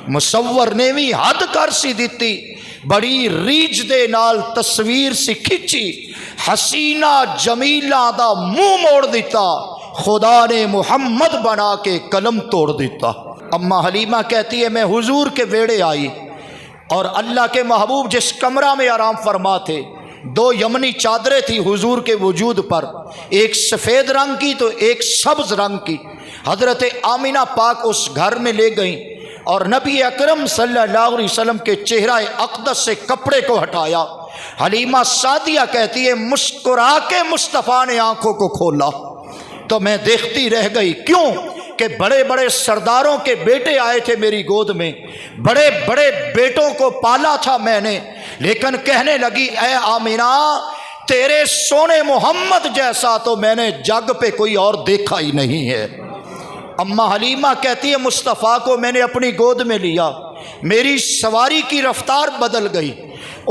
ਮੁਸੱਵਰ ਨੇ ਵੀ ਹੱਦ ਕਰ ਸੀ ਦਿੱਤੀ, ਬੜੀ ਰੀਝ ਦੇ ਨਾਲ ਤਸਵੀਰ ਸੀ ਖਿੱਚੀ, ਹਸੀਨਾ ਜਮੀਲਾ ਦਾ ਮੂੰਹ ਮੋੜ ਦਿੱਤਾ, खुदा ने मोहम्मद बना के कलम तोड़ देता। अम्मा हलीमा कहती है मैं हुजूर के वेड़े आई और अल्लाह के महबूब जिस कमरा में आराम फरमा थे, 2 यमनी चादरें थी हुजूर के वजूद पर, एक सफ़ेद रंग की तो एक सब्ज़ रंग की। हज़रत आमिना पाक उस घर में ले गई और नबी अकरम सल्लल्लाहु अलैहि वसल्लम के चेहरा अक़दस से कपड़े को हटाया। हलीमा सादिया कहती है मुस्कुरा के मुस्तफ़ा ने आँखों को खोला तो मैं देखती रह गई। क्यों कि बड़े बड़े सरदारों के बेटे आए थे मेरी गोद में, बड़े बड़े बेटों को पाला था मैंने, लेकिन कहने लगी ऐ आमिना तेरे सोने मोहम्मद जैसा तो मैंने जग पे कोई और देखा ही नहीं है। अम्मा हलीमा कहती है मुस्तफ़ा को मैंने अपनी गोद में लिया, मेरी सवारी की रफ्तार बदल गई,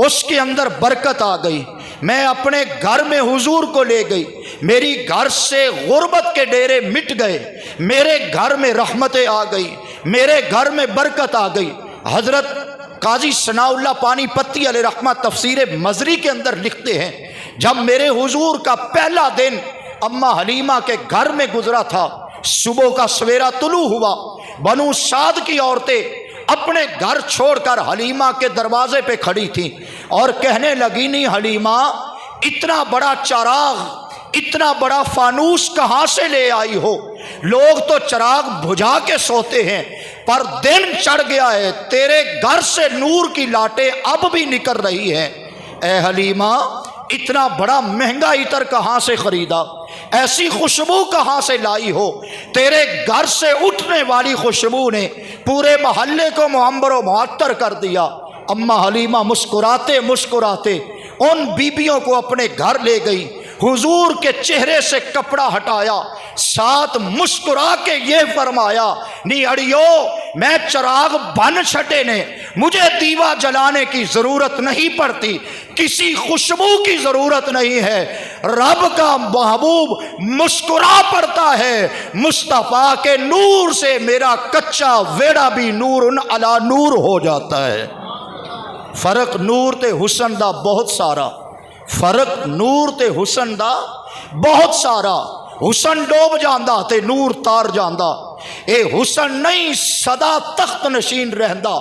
उसके अंदर बरकत आ गई, मैं अपने घर में हुजूर को ले गई, मेरी घर से गुर्बत के डेरे मिट गए, मेरे घर में रहमतें आ गई, मेरे घर में बरकत आ गई। हज़रत काजी सनाउल्लाह पानीपत्ती अलैहि रहमत तफसीर मजरी के अंदर लिखते हैं जब मेरे हुजूर का पहला दिन अम्मा हलीमा के घर में गुजरा था, सुबह का सवेरा तुलू हुआ, बनु साद की औरतें अपने घर छोड़कर हलीमा के दरवाजे पे खड़ी थी और कहने लगी नहीं हलीमा इतना बड़ा चराग, इतना बड़ा फानूस कहाँ से ले आई हो? लोग तो चराग बुझा के सोते हैं पर दिन चढ़ गया है, तेरे घर से नूर की लाटें अब भी निकल रही हैं। ए हलीमा इतना बड़ा महंगा इतर कहाँ से खरीदा? ऐसी खुशबू कहाँ से लाई हो? तेरे घर से उठने वाली खुशबू ने पूरे मोहल्ले को मुअम्बर व मुअत्तर कर दिया। अम्मा हलीमा मुस्कुराते मुस्कुराते उन बीबियों को अपने घर ले गई, हुजूर के चेहरे से कपड़ा हटाया, साथ मुस्कुरा के ये फरमाया नी अड़ियो मैं चराग बन छटे ने, मुझे दीवा जलाने की ज़रूरत नहीं पड़ती, किसी खुशबू की ज़रूरत नहीं है, रब का महबूब मुस्कुरा पड़ता है, मुस्तफ़ा के नूर से मेरा कच्चा वेड़ा भी नूर अला नूर हो जाता है। फ़र्क नूर ते हुसन दा बहुत सारा, फर्क नूर ते हुसन दा बहुत सारा, हुसन डोब जांदा ते नूर तार जांदा। ए हुसन नहीं सदा तख्त नशीन रहंदा,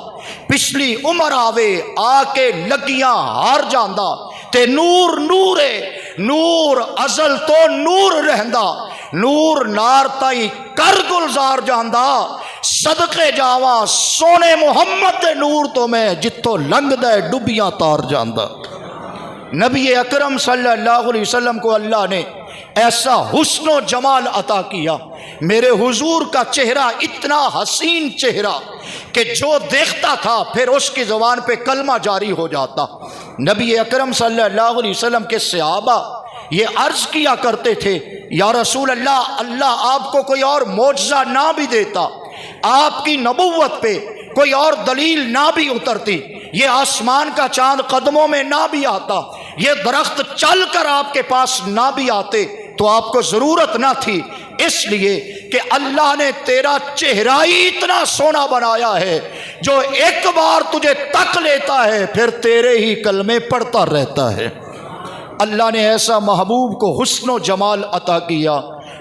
पिछली उम्र आवे आके लगियां हार जांदा ते नूर नूर है, नूर अजल तो नूर रहंदा, नूर नार ताई कर गुलजार जांदा। सदके जावा सोने मुहम्मद दे नूर तो मैं जित्थों लंघदा डुबियां तार जांदा। नबी अकरम सल्लल्लाहु अलैहि वसल्लम को अल्लाह ने ऐसा हुस्न जमाल अता किया, मेरे हुजूर का चेहरा इतना हसीन चेहरा कि जो देखता था फिर उसकी ज़ुबान पे कलमा जारी हो जाता। नबी अकरम सल्लल्लाहु अलैहि वसल्लम के सहाबा ये अर्ज़ किया करते थे या रसूल अल्लाह, अल्लाह आपको कोई और मौजज़ा ना भी देता, आपकी नबुव्वत पे कोई और दलील ना भी उतरती, ये आसमान का चांद कदमों में ना भी आता, ये दरख्त चल कर आपके पास ना भी आते तो आपको ज़रूरत ना थी, इसलिए कि अल्लाह ने तेरा चेहरा ही इतना सोना बनाया है जो एक बार तुझे तक लेता है फिर तेरे ही कलमे पढ़ता रहता है। अल्लाह ने ऐसा महबूब को हुस्न जमाल अता किया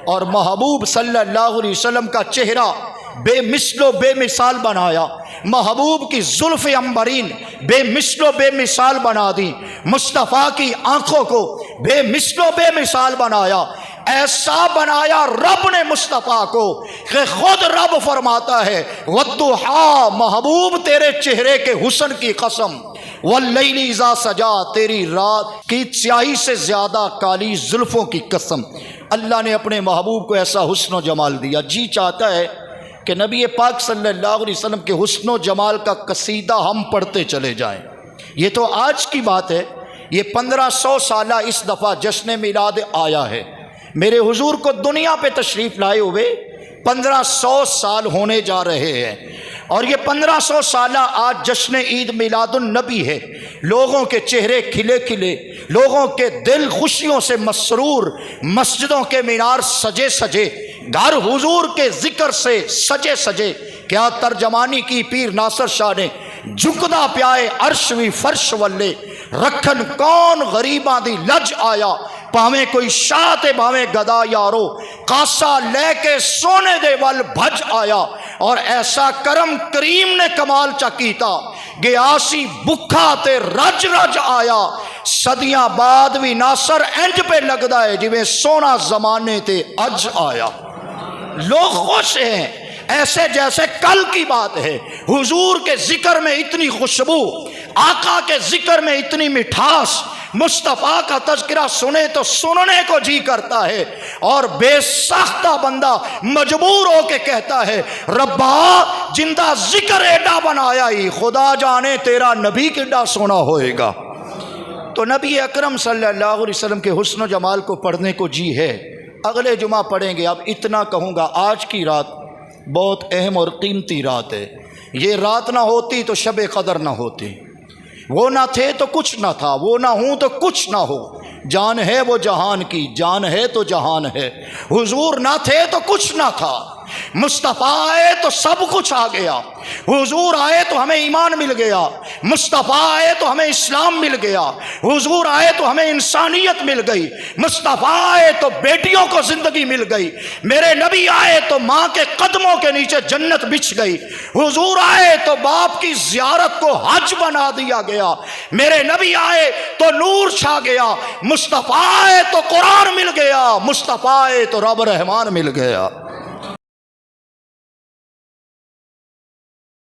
और महबूब सल्लल्लाहु अलैहि वसल्लम का चेहरा बेमिसलो बेमिसाल बनाया, महबूब की जुल्फ़ अंबरीन बेमिसलो बेमिसाल बना दी, मुस्तफ़ा की आँखों को बेमिसलो बेमिसाल बनाया, ऐसा बनाया रब ने मुस्तफ़ा को कि खुद रब फरमाता है वद्दुहा, महबूब तेरे चेहरे के हुस्न की कसम, वल्लैली इज़ा सजा, तेरी रात की स्याही से ज़्यादा काली जुल्फ़ों की कसम। अल्लाह ने अपने महबूब को ऐसा हुस्न जमाल दिया। जी चाहता है कि नबी पाक सल्लल्लाहु अलैहि वसल्लम के हुस्न जमाल का कसीदा हम पढ़ते चले जाएं। ये तो आज की बात है, ये 1500 साला इस दफ़ा जश्न मिलाद आया है। मेरे हुजूर को दुनिया पे तशरीफ़ लाए हुए 1500 साल होने जा रहे हैं और ये 1500 साला आज जश्न ईद मिलादुन नबी है। लोगों के चेहरे खिले खिले, लोगों के दिल खुशियों से मसरूर, मस्जिदों के मीनार सजे सजे, घर हुजूर के जिक्र से सजे सजे کیا ترجمانی کی پیر ناصر شاہ نے، جھکدا پیائے عرش وی فرش والے، رکھن کون غریباں دی لج آیا، پاویں کوئی شاہ تے بھاویں گدا یارو، کاسا لے کے سونے دے ول بھج آیا، اور ایسا کرم کریم نے کمال چا کیتا، گیاسی بکھا تے رج رج آیا، صدیاں بعد بھی ناصر انج پہ لگدا ہے جویں سونا زمانے تے اج آیا۔ لوگ خوش ہیں ایسے جیسے کل کی بات ہے، حضور کے ذکر میں اتنی خوشبو، آقا کے ذکر میں اتنی مٹھاس، مصطفیٰ کا تذکرہ سنے تو سننے کو جی کرتا ہے، اور بے ساختہ بندہ مجبور ہو کے کہتا ہے ربا جندہ ذکر ایڈا بنایا ہی، خدا جانے تیرا نبی کڈا سونا ہوئے گا۔ تو نبی اکرم صلی اللہ علیہ وسلم کے حسن و جمال کو پڑھنے کو جی ہے، اگلے جمعہ پڑھیں گے۔ اب اتنا کہوں گا، آج کی رات بہت اہم اور قیمتی رات ہے، یہ رات نہ ہوتی تو شب قدر نہ ہوتی، وہ نہ تھے تو کچھ نہ تھا، وہ نہ ہوں تو کچھ نہ ہو، جان ہے وہ جہان کی، جان ہے تو جہان ہے، حضور نہ تھے تو کچھ نہ تھا، مصطفیٰ آئے تو سب کچھ آ گیا، حضور آئے تو ہمیں ایمان مل گیا، مصطفیٰ آئے تو ہمیں اسلام مل گیا، حضور آئے تو ہمیں انسانیت مل گئی، مصطفیٰ آئے تو بیٹیوں کو زندگی مل گئی، میرے نبی آئے تو ماں کے قدموں کے نیچے جنت بچھ گئی، حضور آئے تو باپ کی زیارت کو حج بنا دیا گیا، میرے نبی آئے تو نور چھا گیا، مصطفیٰ آئے تو قرآن مل گیا، مصطفیٰ آئے تو رب رحمان مل گیا۔